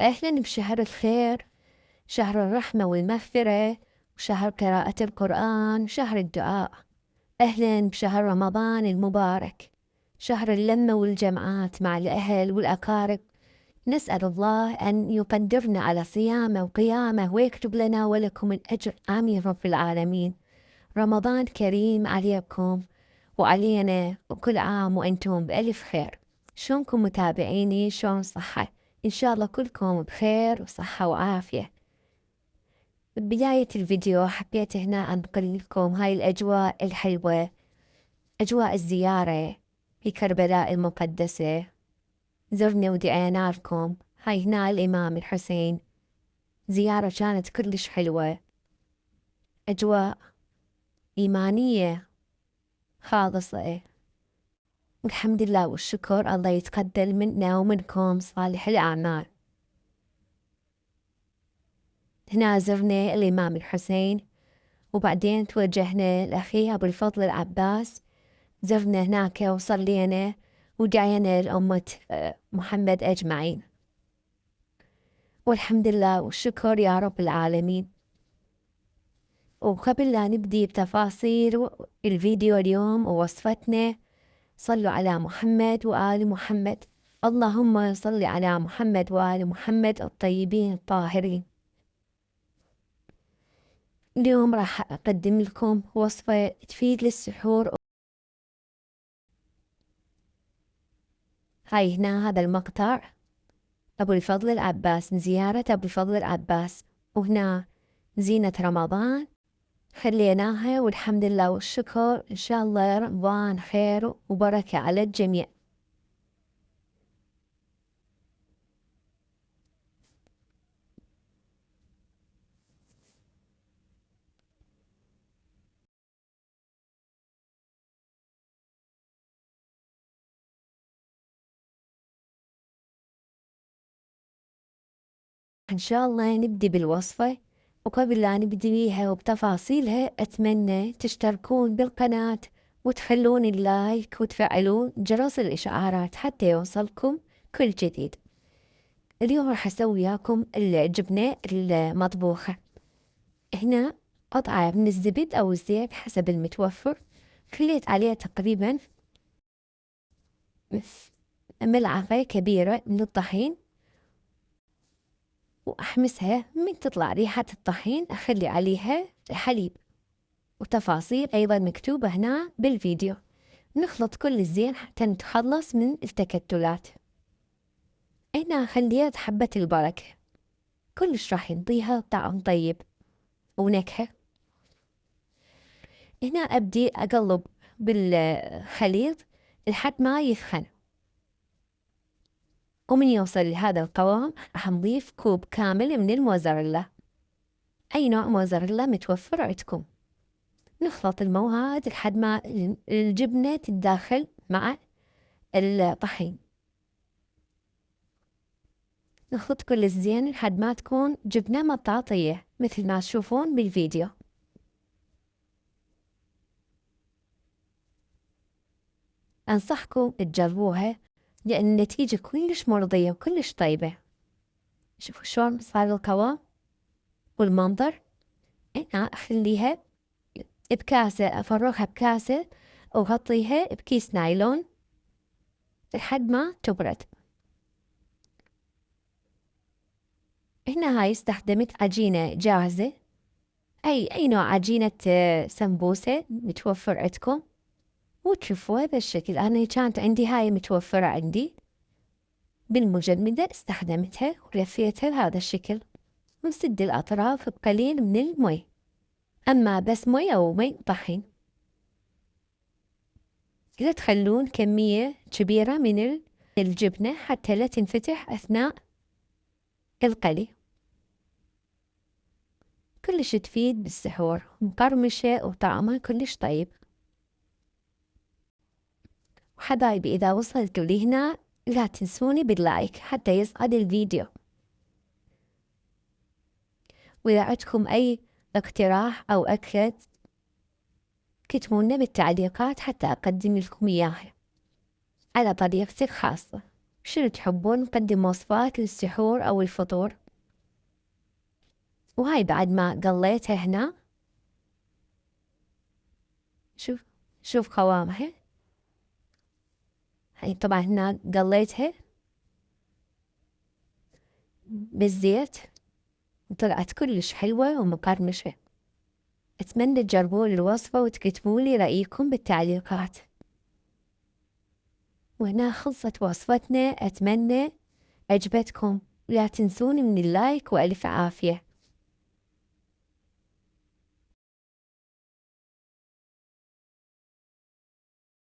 أهلا بشهر الخير، شهر الرحمة والمغفرة، وشهر قراءة القرآن، شهر الدعاء. أهلا بشهر رمضان المبارك، شهر اللمة والجمعات مع الأهل والأقارب. نسأل الله أن يقدرنا على صيامه وقيامه ويكتب لنا ولكم الأجر، آمين رب العالمين. رمضان كريم عليكم وعلينا، وكل عام وأنتم بألف خير. شلونكم متابعيني؟ شلون صحة؟ إن شاء الله كلكم بخير وصحة وعافية. ببداية الفيديو حبيت هنا أنقل لكم هاي الأجواء الحلوة، أجواء الزيارة في كربلاء المقدسة. زرنا ودعينا لكم. هاي هنا الإمام الحسين، زيارة كانت كلش حلوة، أجواء إيمانية خالصة. والحمد لله والشكر، الله يتقبل منا ومنكم صالح الأعمال. هنا زرنا الإمام الحسين، وبعدين توجهنا لأخي أبو الفضل العباس. زرنا هناك وصلينا ودعينا لأمة محمد أجمعين، والحمد لله والشكر يا رب العالمين. وقبل لا نبدي بتفاصيل الفيديو اليوم ووصفتنا، صلوا على محمد وآل محمد. اللهم صل على محمد وآل محمد الطيبين الطاهرين. اليوم راح أقدم لكم وصفة تفيد للسحور. هاي هنا هذا المقطع أبو الفضل العباس، زيارة أبو الفضل العباس، وهنا زينة رمضان خليناها، والحمد لله والشكر. إن شاء الله رمضان خير وبركة على الجميع. إن شاء الله نبدي بالوصفة، وقبل لا نبدي بيها وبتفاصيلها أتمنى تشتركون بالقناة وتخلون اللايك وتفعلون جرس الإشعارات حتى يوصلكم كل جديد. اليوم راح أسوي وياكم الجبنة المطبوخة. هنا قطعة من الزبد أو الزيت حسب المتوفر، خليت عليه تقريبا ملعقة كبيرة من الطحين، وأحمسها. من تطلع ريحة الطحين أخلي عليها حليب، وتفاصيل أيضا مكتوبة هنا بالفيديو. نخلط كل الزين حتى نتخلص من التكتلات. هنا خليت حبة البركة، كلش راح ينطيها طعم طيب ونكهة. هنا أبدي أقلب بالخليط لحد ما يثخن، ومن يوصل لهذا القوام راح نضيف كوب كامل من الموزاريلا، أي نوع موزاريلا متوفر عندكم. نخلط المواد لحد ما الجبنة تتداخل مع الطحين. نخلط كل الزين لحد ما تكون جبنة مطاطية مثل ما تشوفون بالفيديو. أنصحكم تجربوها لأن النتيجة كلش مرضية وكلش طيبة. شوفوا شلون صار القوام والمنظر. أنا أخليها بكاسة، أفرغها بكاسة وغطيها بكيس نايلون لحد ما تبرد. هنا هاي استخدمت عجينة جاهزة، أي نوع عجينة سمبوسة متوفر عندكم، وتشوفوها بالشكل. أنا كانت عندي هاي متوفرة عندي بالمجمدة، استخدمتها ولفيتها بهذا الشكل، ونسد الأطراف بقليل من المي، أما بس مي أو مي طحين. لا تخلون كمية كبيرة من الجبنة حتى لا تنفتح أثناء القلي. كلش تفيد بالسحور، مقرمشة وطعمها كلش طيب. وحبايبي إذا وصلتوا لهنا لا تنسوني باللايك حتى يصعد الفيديو، وإذا عندكم أي اقتراح أو أكلة كتبونا بالتعليقات حتى أقدم لكم إياها على طريقتي الخاصة. شنو تحبون نقدم وصفات للسحور أو الفطور. وهاي بعد ما قليتها هنا، شوف قوامها. هاي طبعا هنا قليتها بالزيت وطلعت كلش حلوة ومقرمشة. أتمنى تجربون الوصفة وتكتبون لي رأيكم بالتعليقات. وهنا خلصت وصفتنا، أتمنى عجبتكم، ولا تنسون من اللايك وألف عافية.